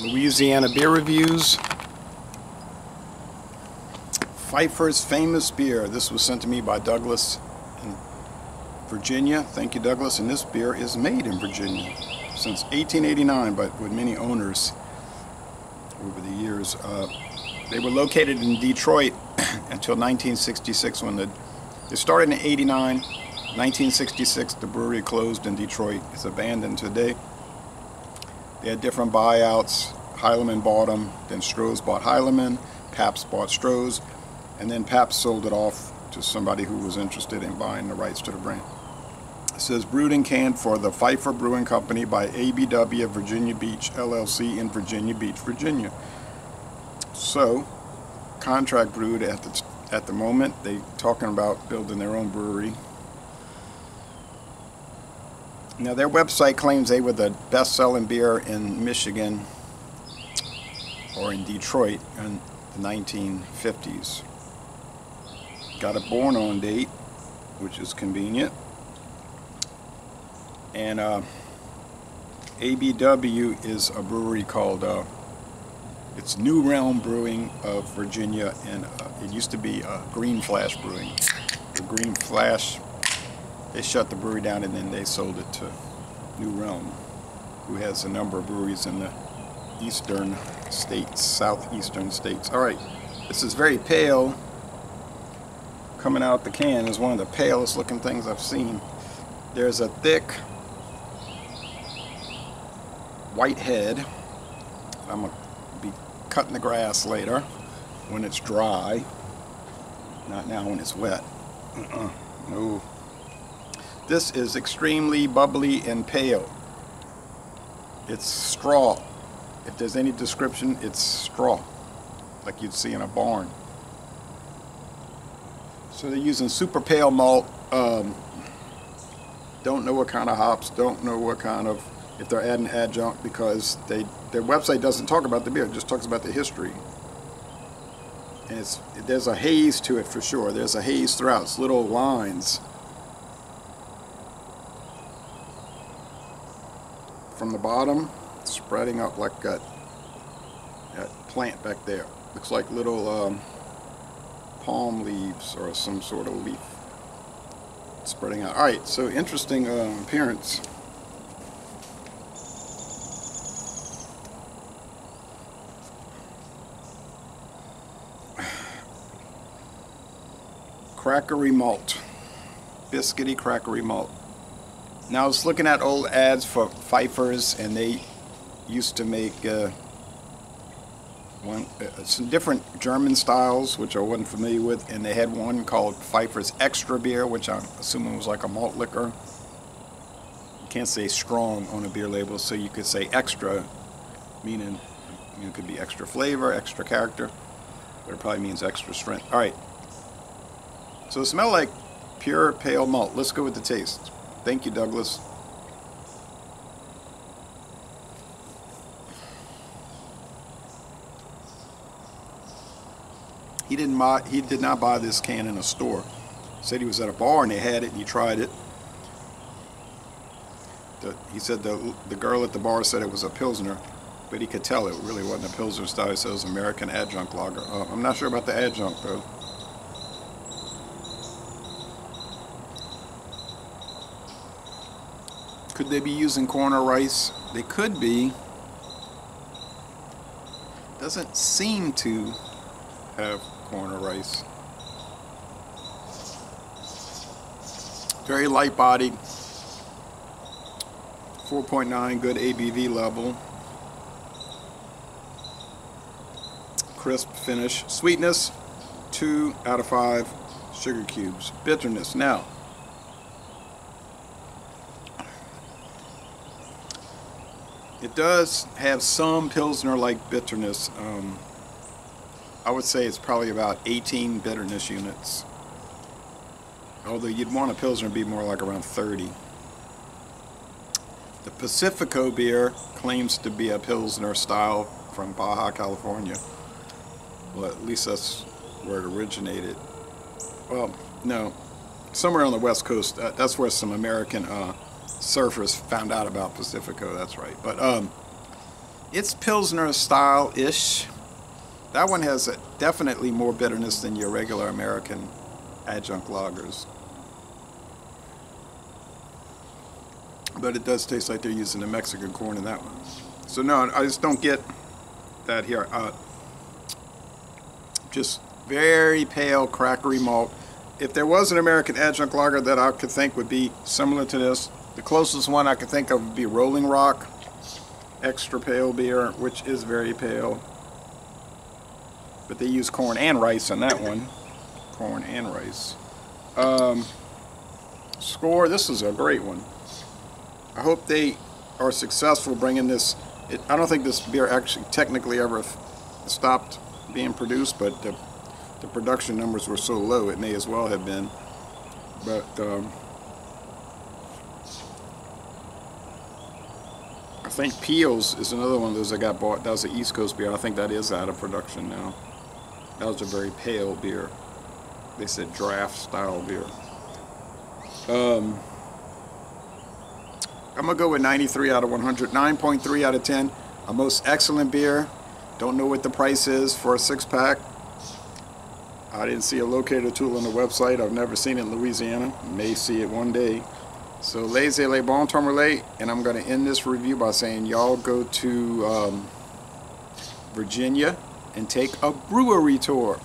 Louisiana beer reviews. Pfeiffer's famous beer. This was sent to me by Douglas in Virginia. Thank you, Douglas. And this beer is made in Virginia since 1889, but with many owners over the years. They were located in Detroit until 1966 when they started in 89. 1966, the brewery closed in Detroit. It's abandoned today. They had different buyouts. Heilemann bought them, then Stroh's bought Heilemann, Pabst bought Stroh's, and then Pabst sold it off to somebody who was interested in buying the rights to the brand. It says brewed and canned for the Pfeiffer Brewing Company by ABW Virginia Beach LLC in Virginia Beach, Virginia. So, contract brewed at the moment. They talking about building their own brewery. Now their website claims they were the best-selling beer in Michigan or in Detroit in the 1950s. Got a born-on date, which is convenient. And ABW is a brewery called it's New Realm Brewing of Virginia, and it used to be Green Flash Brewing. The Green Flash, they shut the brewery down and then they sold it to New Realm, who has a number of breweries in the eastern states, southeastern states. All right, this is very pale. Coming out the can is one of the palest looking things I've seen. There's a thick white head. I'm gonna be cutting the grass later when it's dry, not now when it's wet. No. This is extremely bubbly and pale. It's straw. If there's any description, it's straw, like you'd see in a barn. So they're using super pale malt. Don't know what kind of hops, don't know what kind of, if they're adding adjunct, because their website doesn't talk about the beer, it just talks about the history. And there's a haze to it for sure. There's a haze throughout. It's little lines from the bottom, spreading up like that plant back there. Looks like little palm leaves or some sort of leaf spreading out. Alright, so interesting appearance. Crackery malt. Biscuity crackery malt. Now I was looking at old ads for Pfeiffer's, and they used to make some different German styles, which I wasn't familiar with, and they had one called Pfeiffer's Extra Beer, which I'm assuming was like a malt liquor. You can't say strong on a beer label, so you could say extra, meaning it could be extra flavor, extra character, but it probably means extra strength. All right, so it smells like pure pale malt. Let's go with the taste. Thank you, Douglas. He did not buy this can in a store. He said he was at a bar and they had it and he tried it. He said the girl at the bar said it was a Pilsner, but he could tell it really wasn't a Pilsner style. He said it was American adjunct lager. I'm not sure about the adjunct though. Could they be using corn or rice? They could be. Doesn't seem to have corn or rice. Very light bodied. 4.9, good ABV level. Crisp finish. Sweetness, 2 out of 5 sugar cubes. Bitterness. Now, it does have some Pilsner-like bitterness. I would say it's probably about 18 bitterness units. Although you'd want a Pilsner to be more like around 30. The Pacifico beer claims to be a Pilsner style from Baja, California. Well, at least that's where it originated. Well, no, somewhere on the West Coast. That's where some American surfers found out about Pacifico, that's right. But It's Pilsner style-ish. That one has definitely more bitterness than your regular American adjunct lagers. But it does taste like they're using the Mexican corn in that one. So no, I just don't get that here. Just very pale, crackery malt. If there was an American adjunct lager that I could think would be similar to this, the closest one I could think of would be Rolling Rock extra pale beer, which is very pale. But they use corn and rice in that one. Corn and rice. Score, this is a great one. I hope they are successful bringing this. I don't think this beer actually technically ever stopped being produced, but the production numbers were so low it may as well have been. But I think Peel's is another one of those that got bought. That was an East Coast beer. I think that is out of production now. That was a very pale beer. They said draft style beer. I'm gonna go with 93 out of 100, 9.3 out of 10. A most excellent beer. Don't know what the price is for a 6-pack. I didn't see a locator tool on the website. I've never seen it in Louisiana. May see it one day. So laissez les bon temps relais, and I'm gonna end this review by saying y'all go to Virginia and take a brewery tour.